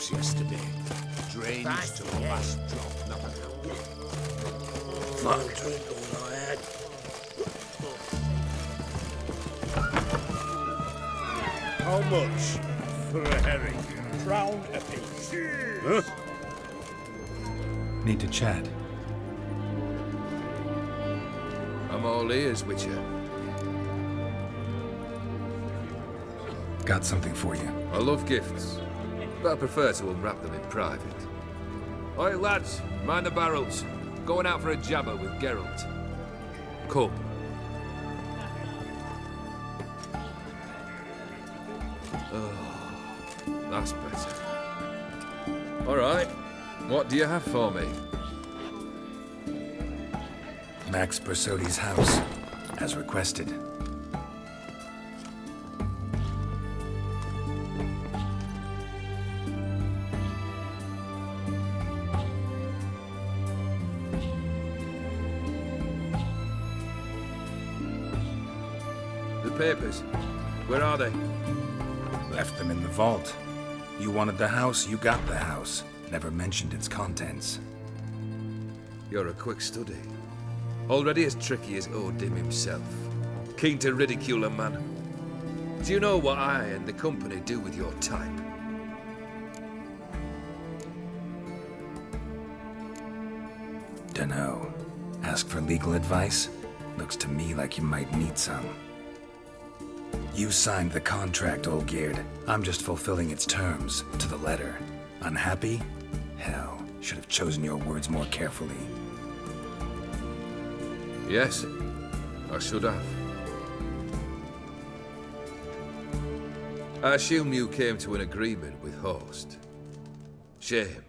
house yesterday. Drains to the last drop, not an Fuck, drink all I had. How much for a herring? Crown apiece. Huh? Need to chat. I'm all ears, Witcher. Got something for you. I love gifts, but I prefer to unwrap them in private. Oi, lads, mind the barrels. Going out for a jabber with Geralt. Come. Oh, that's better. All right, what do you have for me? Max Bersodi's house, as requested. The papers, where are they? Left them in the vault. You wanted the house, you got the house. Never mentioned its contents. You're a quick study. Already as tricky as Odin himself. Keen to ridicule a man. Do you know what I and the company do with your type? Dunno. Ask for legal advice? Looks to me like you might need some. You signed the contract, Olgierd. I'm just fulfilling its terms, to the letter. Unhappy? Hell, should have chosen your words more carefully. Yes, I should have. I assume you came to an agreement with Horst. Shame.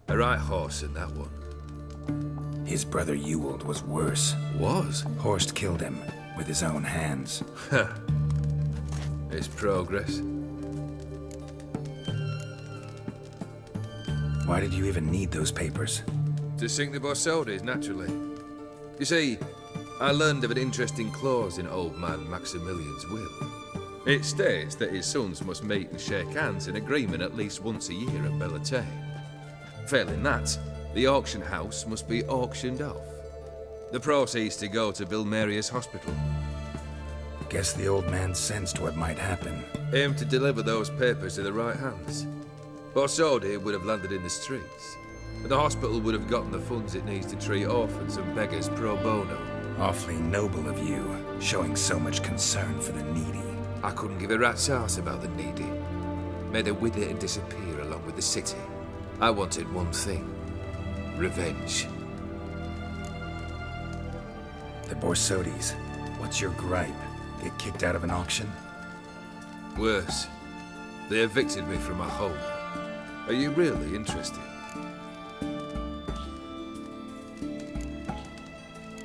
A right horse in that one. His brother Ewald was worse. Was? Horst killed him with his own hands. It's progress. Why did you even need those papers? To sink the Borsodis, naturally. You see, I learned of an interesting clause in old man Maximilian's will. It states that his sons must meet and shake hands in agreement at least once a year at Bellatane. Failing that, the auction house must be auctioned off. The proceeds to go to Vilmeria's hospital. Guess the old man sensed what might happen. Aim to deliver those papers in the right hands. Borsodi would have landed in the streets, and the hospital would have gotten the funds it needs to treat orphans and beggars pro bono. Awfully noble of you, showing so much concern for the needy. I couldn't give a rat's ass about the needy. May they wither and disappear along with the city. I wanted one thing. Revenge. The Borsodis. What's your gripe? Get kicked out of an auction? Worse. They evicted me from my home. Are you really interested?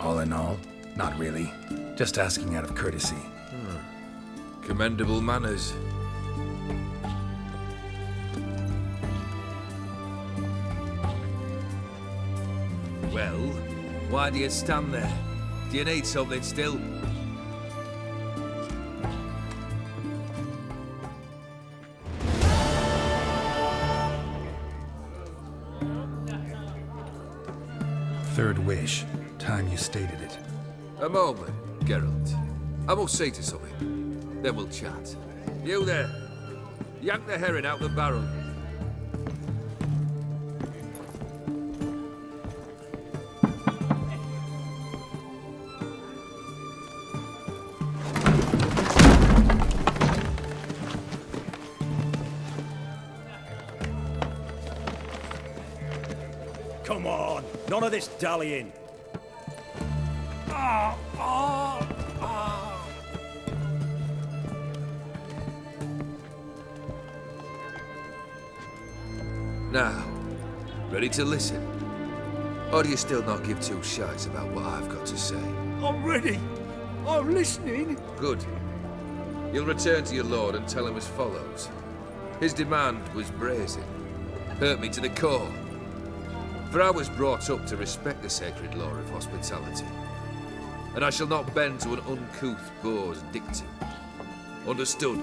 All in all, not really. Just asking out of courtesy. Commendable manners. Well, why do you stand there? Do you need something still? Third wish. Time you stated it. A moment, Geralt. I must say to something. Then we'll chat. You there. Yank the herring out the barrel. Come on, none of this dallying. Ah, ah, ah. Now, ready to listen? Or do you still not give two shites about what I've got to say? I'm ready. I'm listening. Good. You'll return to your lord and tell him as follows. His demand was brazen. Hurt me to the core. For I was brought up to respect the sacred law of hospitality. And I shall not bend to an uncouth boor's dictum. Understood?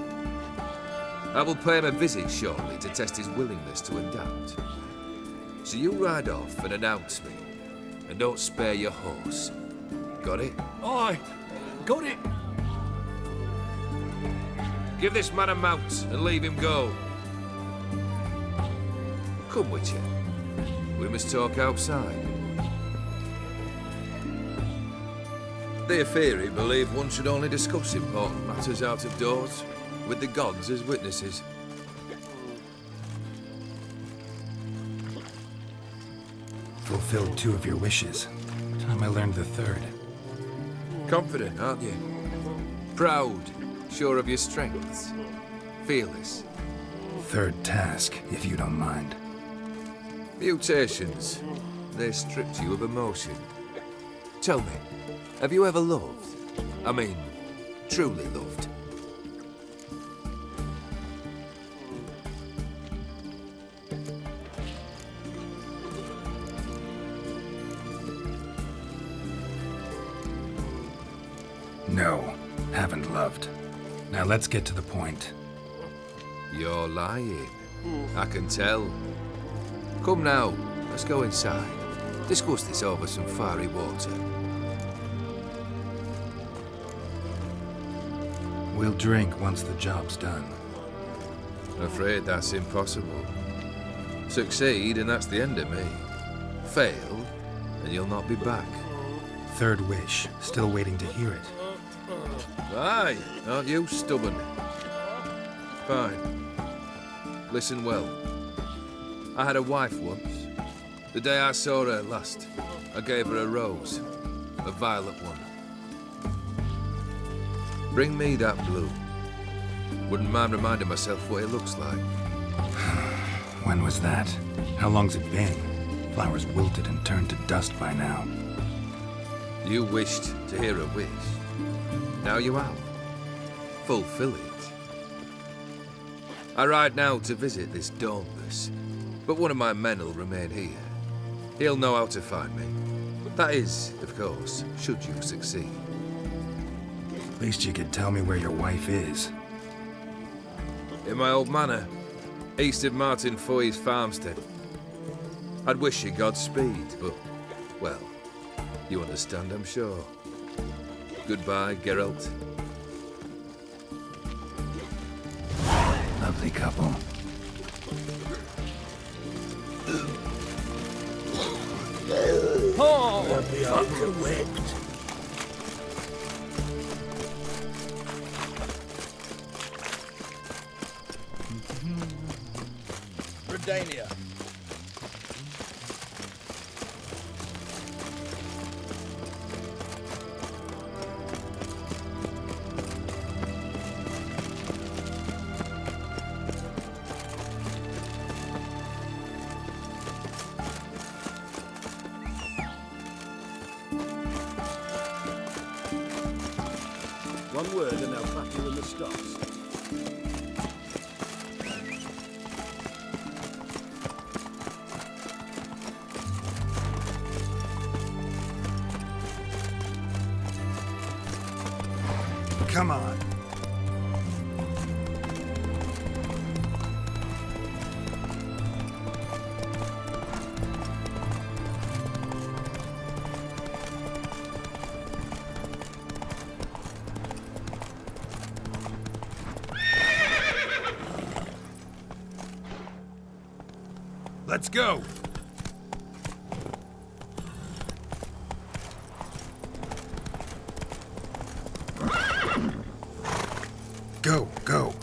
I will pay him a visit shortly to test his willingness to adapt. So you ride off and announce me, and don't spare your horse. Got it? Aye, got it. Give this man a mount and leave him go. Come with you. We must talk outside. The Afiri believe one should only discuss important matters out of doors, with the gods as witnesses. Fulfilled 2 of your wishes. Time I learned the 3rd. Confident, aren't you? Proud, sure of your strengths. Fearless. 3rd task, if you don't mind. Mutations. They stripped you of emotion. Tell me, have you ever loved? I mean, truly loved? No, haven't loved. Now let's get to the point. You're lying. I can tell. Come now, let's go inside. Discuss this over some fiery water. We'll drink once the job's done. I'm afraid that's impossible. Succeed, and that's the end of me. Fail, and you'll not be back. 3rd wish, still waiting to hear it. Aye, aren't you stubborn? Fine. Listen well. I had a wife once. The day I saw her last, I gave her a rose. A violet one. Bring me that blue. Wouldn't mind reminding myself what it looks like. When was that? How long's it been? Flowers wilted and turned to dust by now. You wished to hear a wish. Now you have. Fulfill it. I ride now to visit this Dauntless, but one of my men will remain here. He'll know how to find me. That is, of course, should you succeed. At least you could tell me where your wife is. In my old manor, east of Martin Foy's farmstead. I'd wish you Godspeed, but, well, you understand, I'm sure. Goodbye, Geralt. Lovely couple. Oh, fucker whipped. Redania. One word and they'll pack you in the stocks. Come on. Let's go. Go, go.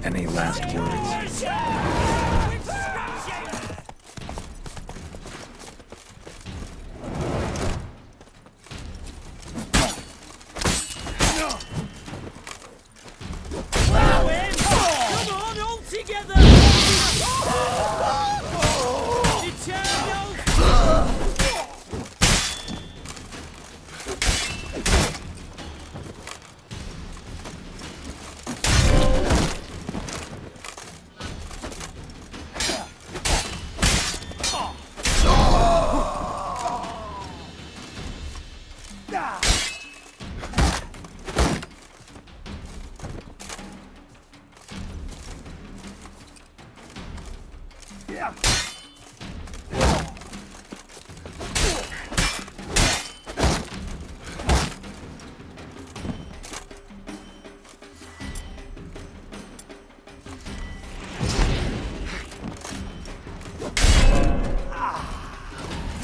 Any last words? Come on, all together! Eternal!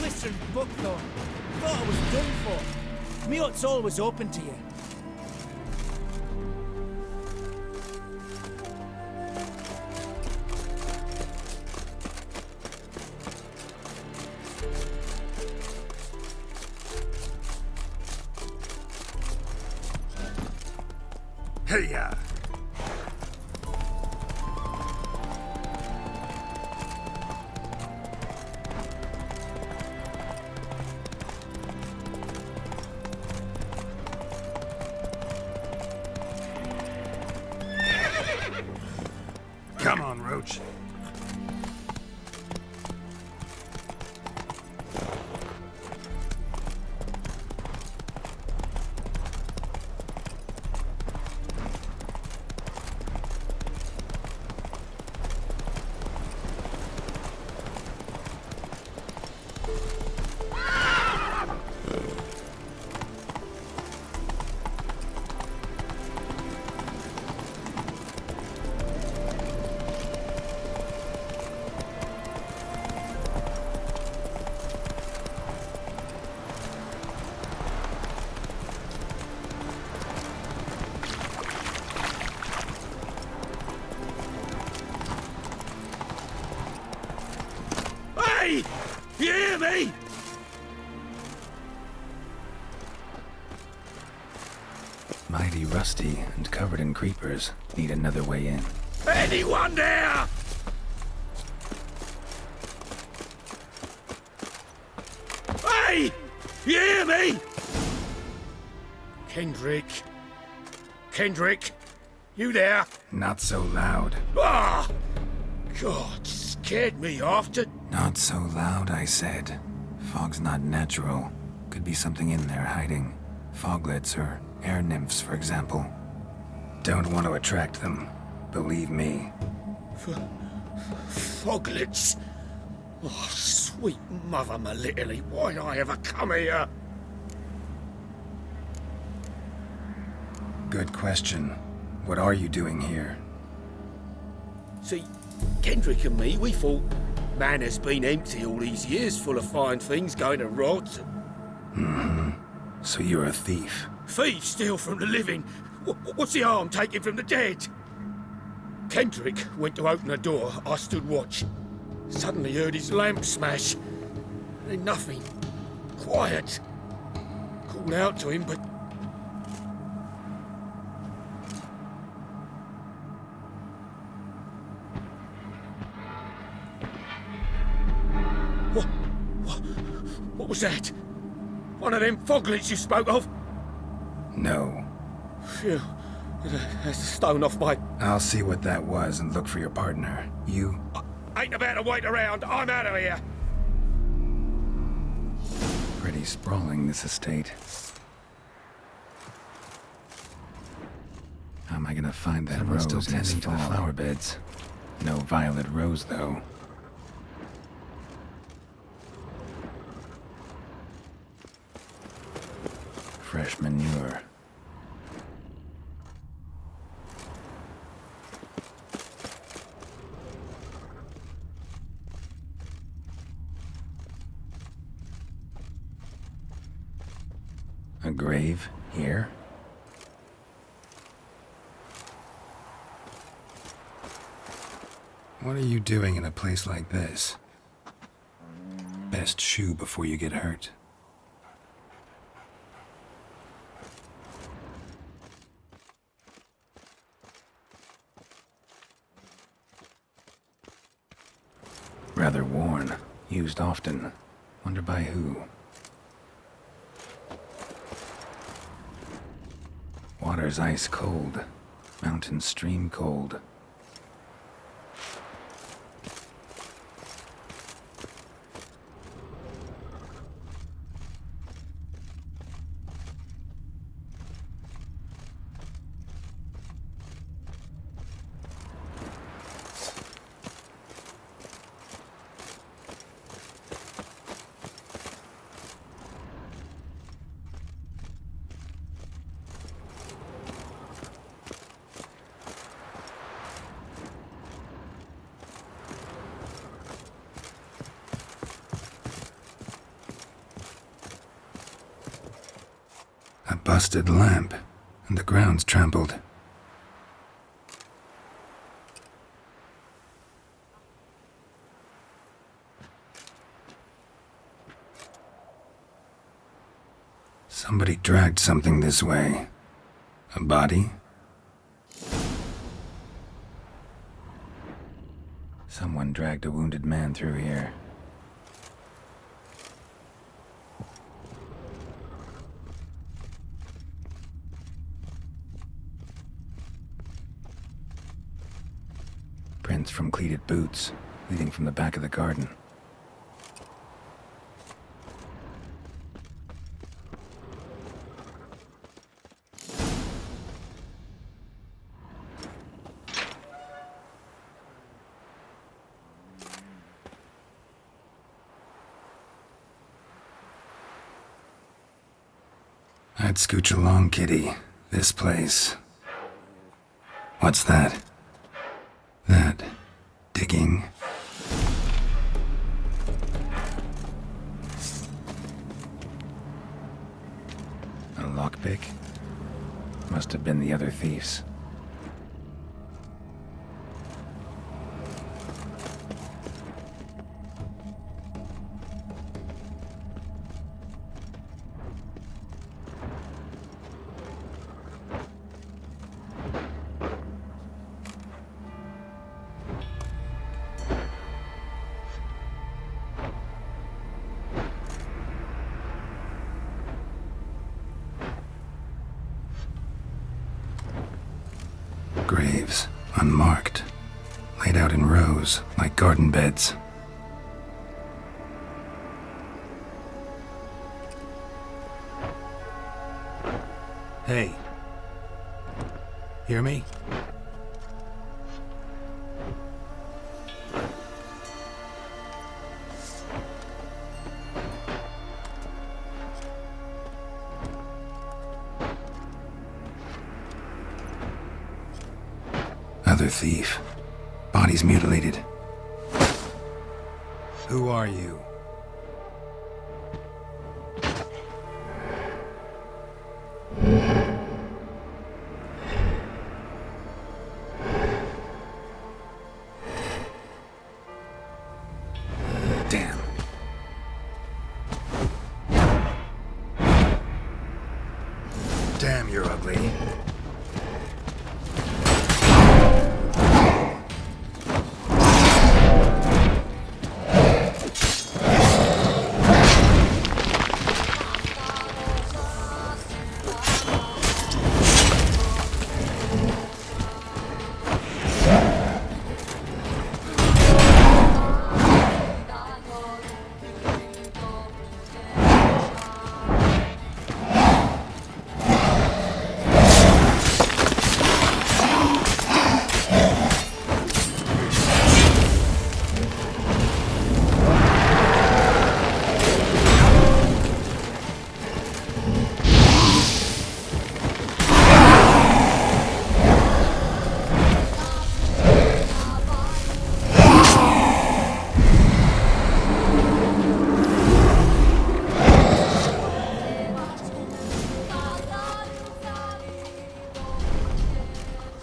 Listen, Buckthorn. Thought I was done for. Me hut's always open to you. Hey-ya! Come on, Roach. Hey! You hear me? Mighty rusty and covered in creepers. Need another way in. Anyone there? Hey! You hear me? Kendrick. Kendrick, you there? Not so loud. Ah! God, scared me off to... Not so loud, I said. Fog's not natural. Could be something in there hiding. Foglets or air nymphs, for example. Don't want to attract them. Believe me. Foglets. Oh, sweet mother, my little, why'd I ever come here? Good question. What are you doing here? See, Kendrick and me, we thought man has been empty all these years, full of fine things going to rot. So you're a thief. Thieves steal from the living. What's the harm taking from the dead? Kendrick went to open the door. I stood watch. Suddenly heard his lamp smash. Then nothing. Quiet. Called out to him, but... What was that? One of them foglets you spoke of? No. Phew. That's a stone off my... I'll see what that was and look for your partner. You? Ain't about to wait around. I'm out of here. Pretty sprawling, this estate. How am I gonna find that rose still tending to the flower beds? No violet rose, though. Fresh manure. A grave here? What are you doing in a place like this? Best shoe before you get hurt. Rather worn. Used often. Wonder by who. Water's ice cold. Mountain stream cold. A busted lamp, and the ground's trampled. Somebody dragged something this way. A body? Someone dragged a wounded man through here. Prints from cleated boots, leading from the back of the garden. I'd scooch along, kitty. This place. What's that? That digging. A lockpick? Must have been the other thieves. Graves, unmarked, laid out in rows like garden beds. Hey. Hear me? Another thief. Body's mutilated. Who are you? Damn. Damn, you're ugly.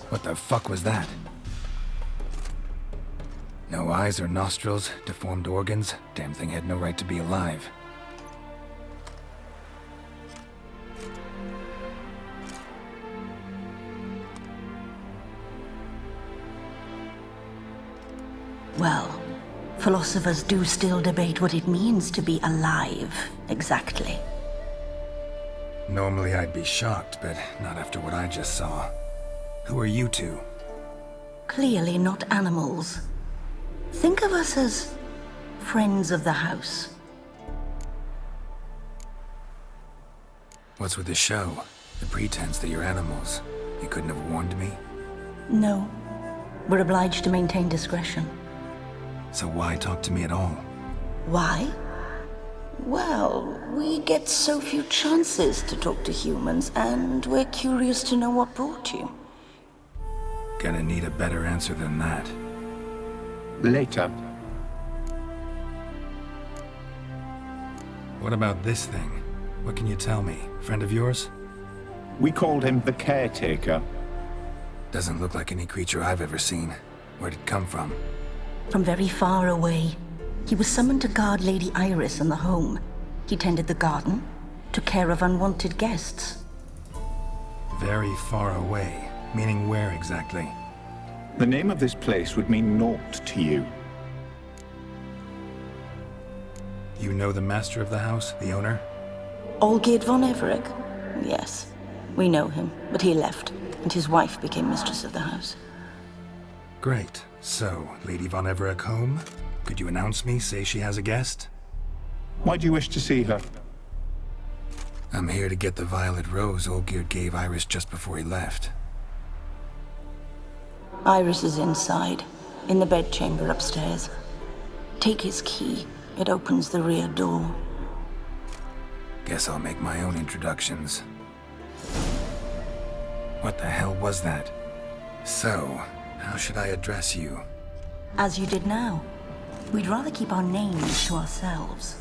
What the fuck was that? eyes or nostrils, deformed organs. Damn thing had no right to be alive. Well, philosophers do still debate what it means to be alive, exactly. Normally I'd be shocked, but not after what I just saw. Who are you two? Clearly not animals. Think of us as friends of the house. What's with the show? The pretense that you're animals. You couldn't have warned me? No. We're obliged to maintain discretion. So why talk to me at all? Why? Well, we get so few chances to talk to humans, and we're curious to know what brought you. Gonna need a better answer than that. Later. What about this thing? What can you tell me? Friend of yours? We called him the Caretaker. Doesn't look like any creature I've ever seen. Where'd it come from? From very far away. He was summoned to guard Lady Iris and the home. He tended the garden, took care of unwanted guests. Very far away. Meaning where exactly? The name of this place would mean naught to you. You know the master of the house, the owner? Olgierd von Everec? Yes. We know him, but he left, and his wife became mistress of the house. Great. So, Lady von Everec home? Could you announce me, say she has a guest? Why do you wish to see her? I'm here to get the violet rose Olgierd gave Iris just before he left. Iris is inside, in the bedchamber upstairs. Take his key. It opens the rear door. Guess I'll make my own introductions. What the hell was that? So, how should I address you? As you did now. We'd rather keep our names to ourselves.